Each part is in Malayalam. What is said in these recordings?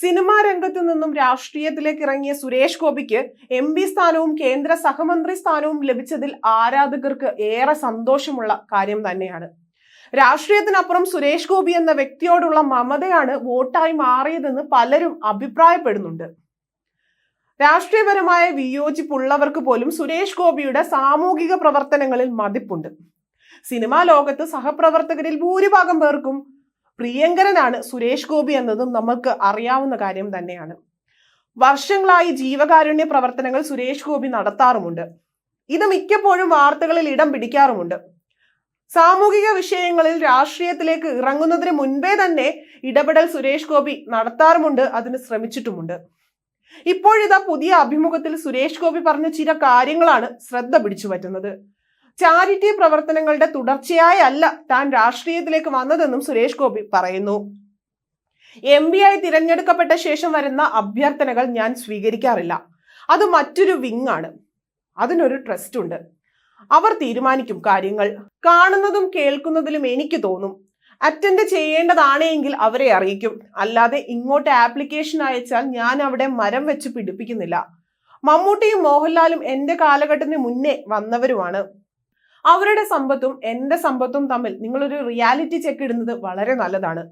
സിനിമാ രംഗത്തു നിന്നും രാഷ്ട്രീയത്തിലേക്ക് ഇറങ്ങിയ സുരേഷ് ഗോപിക്ക് MP സ്ഥാനവും കേന്ദ്ര സഹമന്ത്രി സ്ഥാനവും ലഭിച്ചതിൽ ആരാധകർക്ക് ഏറെ സന്തോഷമുള്ള കാര്യം തന്നെയാണ്. രാഷ്ട്രീയത്തിനപ്പുറം സുരേഷ് ഗോപി എന്ന വ്യക്തിയോടുള്ള മമതയാണ് വോട്ടായി മാറിയതെന്ന് പലരും അഭിപ്രായപ്പെടുന്നുണ്ട്. രാഷ്ട്രീയപരമായ വിയോജിപ്പുള്ളവർക്ക് പോലും സുരേഷ് ഗോപിയുടെ സാമൂഹിക പ്രവർത്തനങ്ങളിൽ മതിപ്പുണ്ട്. സിനിമാ ലോകത്ത് സഹപ്രവർത്തകരിൽ ഭൂരിഭാഗം പേർക്കും പ്രിയങ്കരനാണ് സുരേഷ് ഗോപി എന്നതും നമുക്ക് അറിയാവുന്ന കാര്യം തന്നെയാണ്. വർഷങ്ങളായി ജീവകാരുണ്യ പ്രവർത്തനങ്ങൾ സുരേഷ് ഗോപി നടത്താറുമുണ്ട്. ഇത് മിക്കപ്പോഴും വാർത്തകളിൽ ഇടം പിടിക്കാറുമുണ്ട്. സാമൂഹിക വിഷയങ്ങളിൽ രാഷ്ട്രീയത്തിലേക്ക് ഇറങ്ങുന്നതിന് മുൻപേ തന്നെ ഇടപെടൽ സുരേഷ് ഗോപി നടത്താറുമുണ്ട്, അതിന് ശ്രമിച്ചിട്ടുമുണ്ട്. ഇപ്പോഴിതാ പുതിയ അഭിമുഖത്തിൽ സുരേഷ് ഗോപി പറഞ്ഞ ചില കാര്യങ്ങളാണ് ശ്രദ്ധ പിടിച്ചു പറ്റുന്നത്. ചാരിറ്റി പ്രവർത്തനങ്ങളുടെ തുടർച്ചയായല്ല താൻ രാഷ്ട്രീയത്തിലേക്ക് വന്നതെന്നും സുരേഷ് ഗോപി പറയുന്നു. MP ആയി തിരഞ്ഞെടുക്കപ്പെട്ട ശേഷം വരുന്ന അഭ്യർത്ഥനകൾ ഞാൻ സ്വീകരിക്കാറില്ല. അത് മറ്റൊരു വിങ് ആണ്. അതിനൊരു ട്രസ്റ്റ് ഉണ്ട്. അവർ തീരുമാനിക്കും കാര്യങ്ങൾ. കാണുന്നതും കേൾക്കുന്നതിലും എനിക്ക് തോന്നും അറ്റൻഡ് ചെയ്യേണ്ടതാണെങ്കിൽ അവരെ അറിയിക്കും. അല്ലാതെ ഇങ്ങോട്ട് ആപ്ലിക്കേഷൻ അയച്ചാൽ ഞാൻ അവിടെ മരം വെച്ച് പിടിപ്പിക്കുന്നില്ല. മമ്മൂട്ടിയും മോഹൻലാലും എന്റെ കാലഘട്ടത്തിന് മുന്നേ വന്നവരുമാണ്. അവരുടെ സമ്പത്തും എന്റെ സമ്പത്തും തമ്മിൽ നിങ്ങളൊരു റിയാലിറ്റി ചെക്ക് ഇടുന്നത് വളരെ നല്ലതാണ്.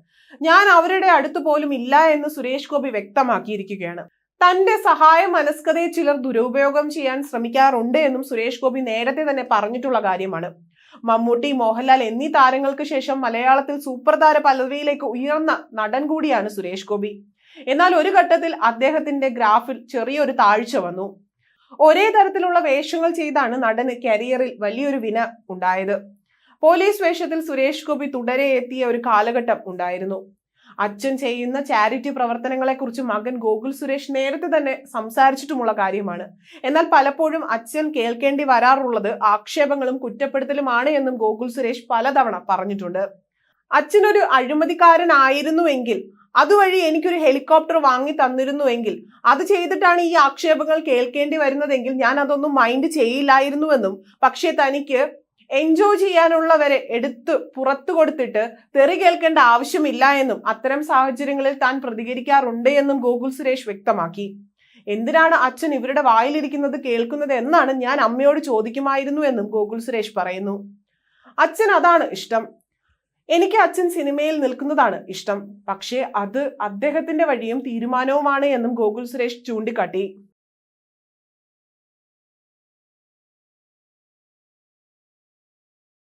ഞാൻ അവരുടെ അടുത്ത് പോലും ഇല്ല എന്ന് സുരേഷ് ഗോപി വ്യക്തമാക്കിയിരിക്കുകയാണ്. തന്റെ സഹായ മനസ്കതയെ ചിലർ ദുരുപയോഗം ചെയ്യാൻ ശ്രമിക്കാറുണ്ട് എന്നും സുരേഷ് ഗോപി നേരത്തെ തന്നെ പറഞ്ഞിട്ടുള്ള കാര്യമാണ്. മമ്മൂട്ടി, മോഹൻലാൽ എന്നീ താരങ്ങൾക്ക് ശേഷം മലയാളത്തിൽ സൂപ്പർ താര പദവിയിലേക്ക് ഉയർന്ന നടൻ കൂടിയാണ് സുരേഷ് ഗോപി. എന്നാൽ ഒരു ഘട്ടത്തിൽ അദ്ദേഹത്തിന്റെ ഗ്രാഫിൽ ചെറിയൊരു താഴ്ച വന്നു. ഒരേ തരത്തിലുള്ള വേഷങ്ങൾ ചെയ്താണ് നടന് കരിയറിൽ വലിയൊരു വിന ഉണ്ടായത്. പോലീസ് വേഷത്തിൽ സുരേഷ് ഗോപി തുടരെ എത്തിയ ഒരു കാലഘട്ടം ഉണ്ടായിരുന്നു. അച്ഛൻ ചെയ്യുന്ന ചാരിറ്റി പ്രവർത്തനങ്ങളെ കുറിച്ച് മകൻ ഗോകുൽ സുരേഷ് നേരത്തെ തന്നെ സംസാരിച്ചിട്ടുമുള്ള കാര്യമാണ്. എന്നാൽ പലപ്പോഴും അച്ഛൻ കേൾക്കേണ്ടി വരാറുള്ളത് ആക്ഷേപങ്ങളും കുറ്റപ്പെടുത്തലുമാണ് എന്നും ഗോകുൽ സുരേഷ് പലതവണ പറഞ്ഞിട്ടുണ്ട്. അച്ഛനൊരു അഴിമതിക്കാരനായിരുന്നുവെങ്കിൽ, അതുവഴി എനിക്കൊരു ഹെലികോപ്റ്റർ വാങ്ങി തന്നിരുന്നുവെങ്കിൽ, അത് ചെയ്തിട്ടാണ് ഈ ആക്ഷേപങ്ങൾ കേൾക്കേണ്ടി വരുന്നതെങ്കിൽ ഞാൻ അതൊന്നും മൈൻഡ് ചെയ്യില്ലായിരുന്നുവെന്നും, പക്ഷേ തനിക്ക് എൻജോയ് ചെയ്യാനുള്ളവരെ എടുത്ത് പുറത്തു കൊടുത്തിട്ട് തെറി കേൾക്കേണ്ട ആവശ്യമില്ല എന്നും അത്തരം സാഹചര്യങ്ങളിൽ താൻ പ്രതികരിക്കാറുണ്ട് എന്നും ഗോകുൽ സുരേഷ് വ്യക്തമാക്കി. എന്തിനാണ് അച്ഛൻ ഇവരുടെ വായിലിരിക്കുന്നത് കേൾക്കുന്നത് എന്നാണ് ഞാൻ അമ്മയോട് ചോദിക്കുമായിരുന്നു എന്നും ഗോകുൽ സുരേഷ് പറയുന്നു. അച്ഛൻ അതാണ് ഇഷ്ടം. എനിക്ക് അച്ഛൻ സിനിമയിൽ നിൽക്കുന്നതാണ് ഇഷ്ടം. പക്ഷേ അത് അദ്ദേഹത്തിന്റെ വഴിയും തീരുമാനവുമാണ് എന്നും ഗോകുൽ സുരേഷ് ചൂണ്ടിക്കാട്ടി.